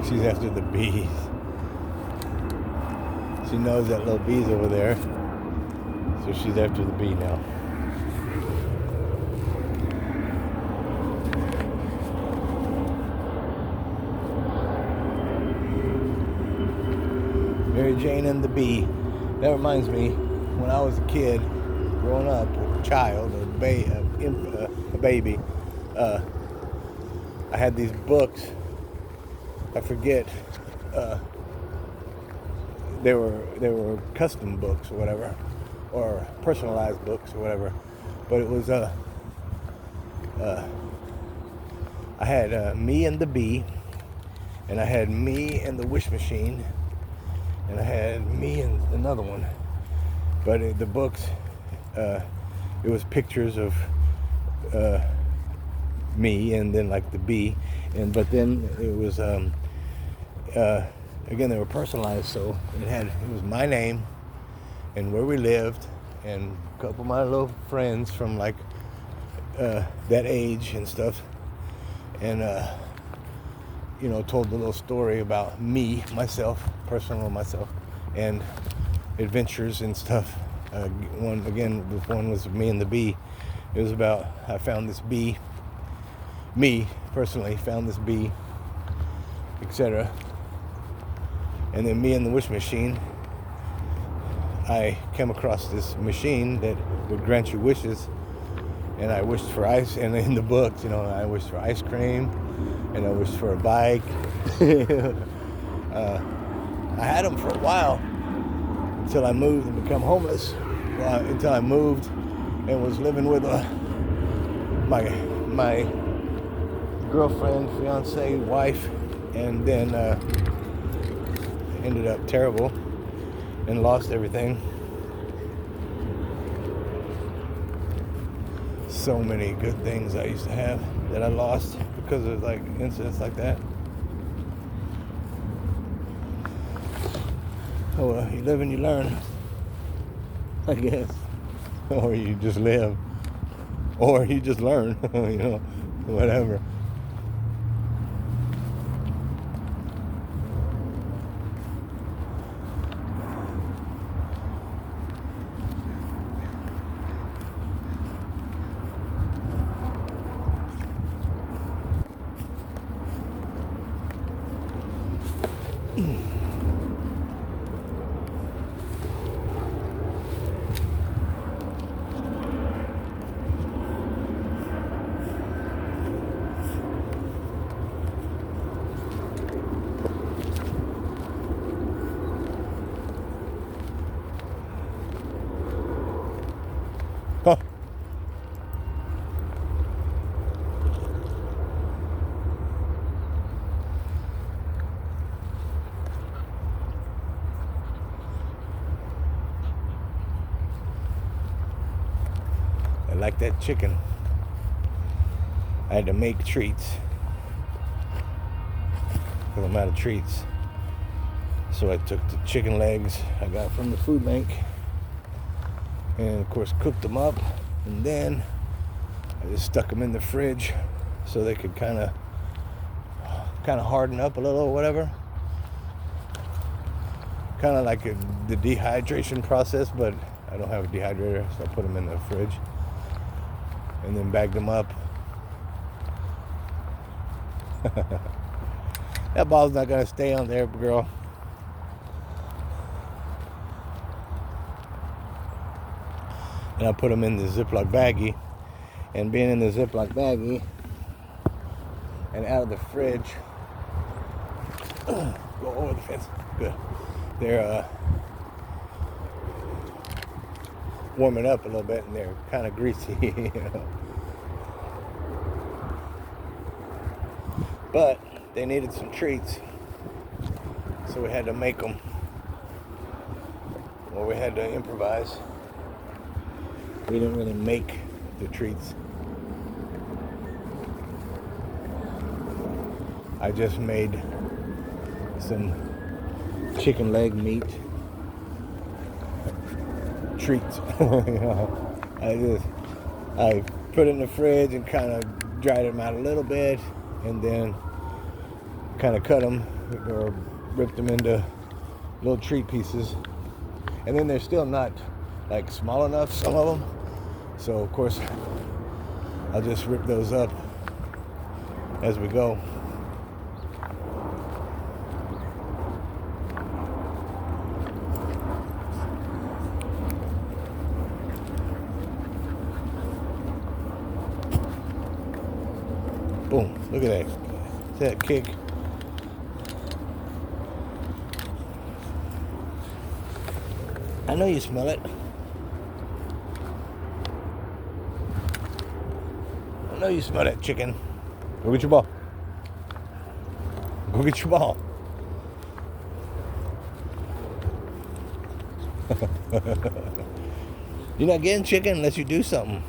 She's after the bees. She knows that little bee's over there, so she's after the bee now. Mary Jane and the Bee. That reminds me, when I was a kid, growing up, a child, a baby, I had these books. I forget. They were custom books or whatever, or personalized books or whatever. But it was I had Me and the Bee, and I had Me and the Wish Machine, and I had Me and another one. But the books, it was pictures of me and then like the bee, but then it was again, they were personalized, so it was my name and where we lived and a couple of my little friends from like that age and stuff, and told the little story about me, myself, personal myself, and adventures and stuff. One was Me and the Bee. It was about I found this bee. Me personally found this bee, etc. And then Me and the Wish Machine. I came across this machine that would grant you wishes, and I wished for ice. And in the books, I wished for ice cream, and I wished for a bike. I had them for a while until I moved and became homeless. Until I moved and was living with my girlfriend, fiance, wife, and then ended up terrible and lost everything. So many good things I used to have that I lost because of like incidents like that. Oh well, you live and you learn, I guess. Or you just live. Or you just learn, whatever. Huh. I like that chicken. I had to make treats because I'm out of treats. So I took the chicken legs I got from the food bank and of course cooked them up, and then I just stuck them in the fridge so they could kind of harden up a little or whatever. Kind of like the dehydration process, but I don't have a dehydrator, so I put them in the fridge and then bagged them up. That ball's not gonna stay on there, girl. And I put them in the Ziploc baggie, and being in the Ziploc baggie and out of the fridge, go over the fence, good. They're warming up a little bit, and they're kind of greasy, But they needed some treats, so we had to make them, or we had to improvise. We didn't really make the treats. I just made some chicken leg meat treats. I put it in the fridge and kind of dried them out a little bit, and then kind of cut them or ripped them into little treat pieces. And then they're still not like small enough, some of them. So of course, I'll just rip those up as we go. Boom, look at that. See that kick? I know you smell it. I know you smell that chicken. Go get your ball. Go get your ball. You're not getting chicken unless you do something.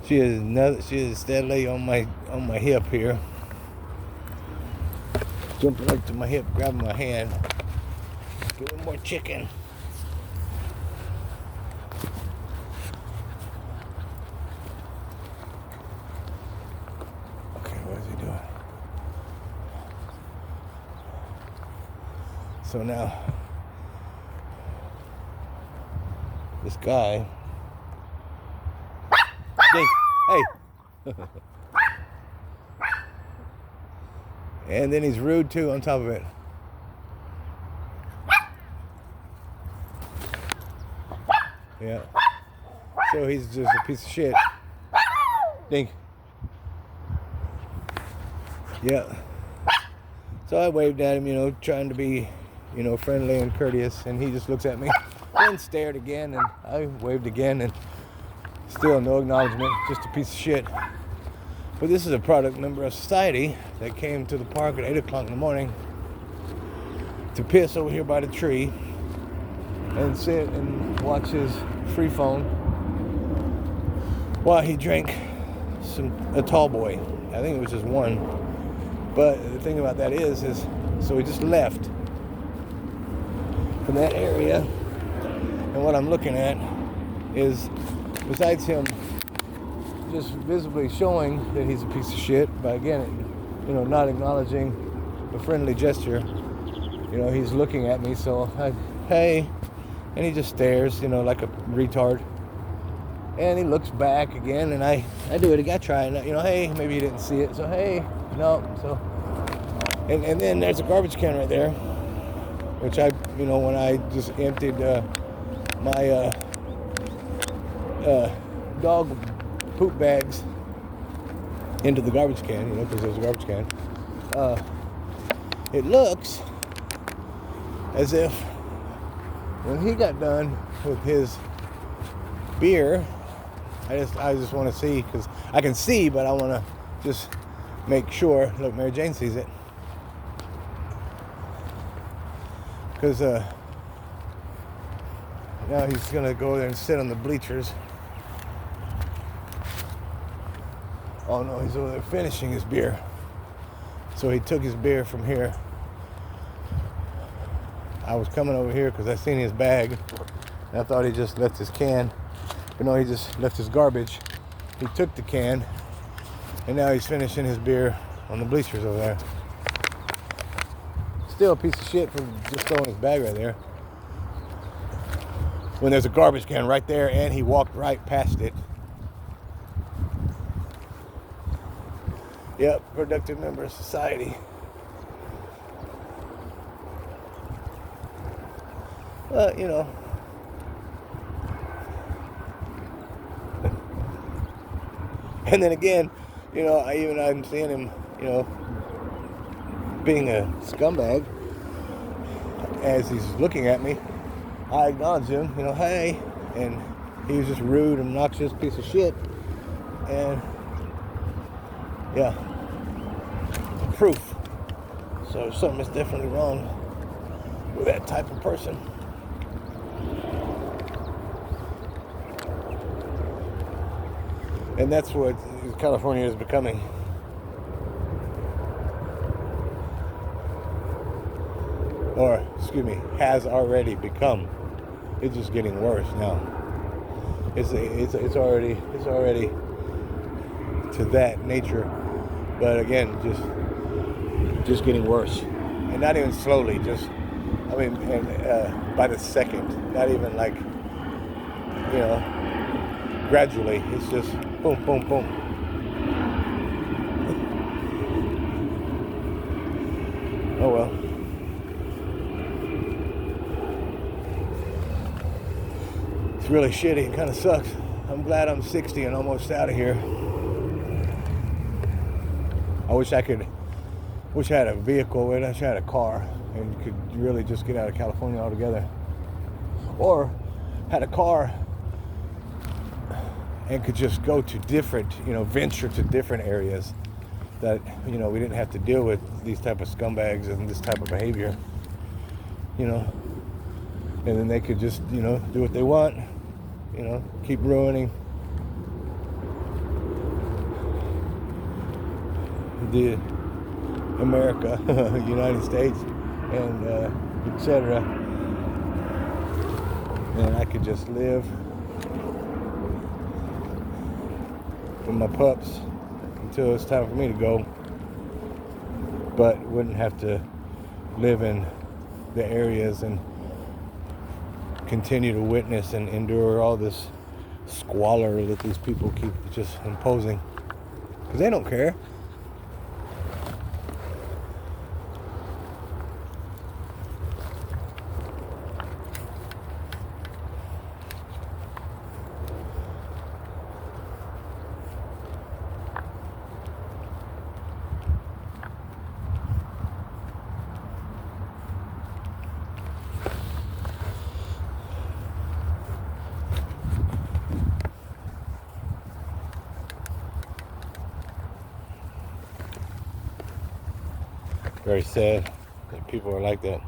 She is steadily on my hip here. Jumping up to my hip, grabbing my hand. Give me more chicken. Okay, what is he doing? So now, this guy, Dinky, hey. And then he's rude too on top of it. Yeah. So he's just a piece of shit. Dink. Yeah. So I waved at him, trying to be, friendly and courteous, and he just looks at me, then stared again, and I waved again, and still no acknowledgement, just a piece of shit. But this is a product member of society that came to the park at 8 o'clock in the morning to piss over here by the tree and sit and watch his free phone while he drank a tall boy. I think it was just one. But the thing about that is so he just left from that area, and what I'm looking at is, besides him just visibly showing that he's a piece of shit by, again, not acknowledging a friendly gesture, he's looking at me, so hey, and he just stares, like a retard, and he looks back again, and I do it again. I try, and hey, maybe he didn't see it, so hey, no, so, and then there's a garbage can right there, which I, when I just emptied my dog poop bags into the garbage can, because there's a garbage can. It looks as if when he got done with his beer, I just want to see, because I can see, but I want to just make sure. Look, Mary Jane sees it, because now he's gonna go there and sit on the bleachers. Oh no, he's over there finishing his beer. So he took his beer from here. I was coming over here because I seen his bag, and I thought he just left his can. But no, he just left his garbage. He took the can, and now he's finishing his beer on the bleachers over there. Still a piece of shit for just throwing his bag right there, when there's a garbage can right there, and he walked right past it. Yep, productive member of society. Well, and then again, I'm seeing him, being a scumbag as he's looking at me. I acknowledge him, hey, and he was just rude, obnoxious piece of shit, and yeah, proof. So something is definitely wrong with that type of person. And that's what California is becoming. Or, excuse me, has already become. It's just getting worse now. It's already to that nature. But again, just getting worse, and not even slowly. Just, I mean, and by the second, not even like, you know, gradually. It's just boom, boom, boom. Oh well. It's really shitty. It kind of sucks. I'm glad I'm 60 and almost out of here. I wish I had a vehicle, and I wish I had a car and could really just get out of California altogether. Or had a car and could just go to different, venture to different areas that, we didn't have to deal with these type of scumbags and this type of behavior, and then they could just, do what they want, keep ruining the America, United States, and etc. And I could just live with my pups until it's time for me to go, but wouldn't have to live in the areas and continue to witness and endure all this squalor that these people keep just imposing, because they don't care. Very sad that people are like that.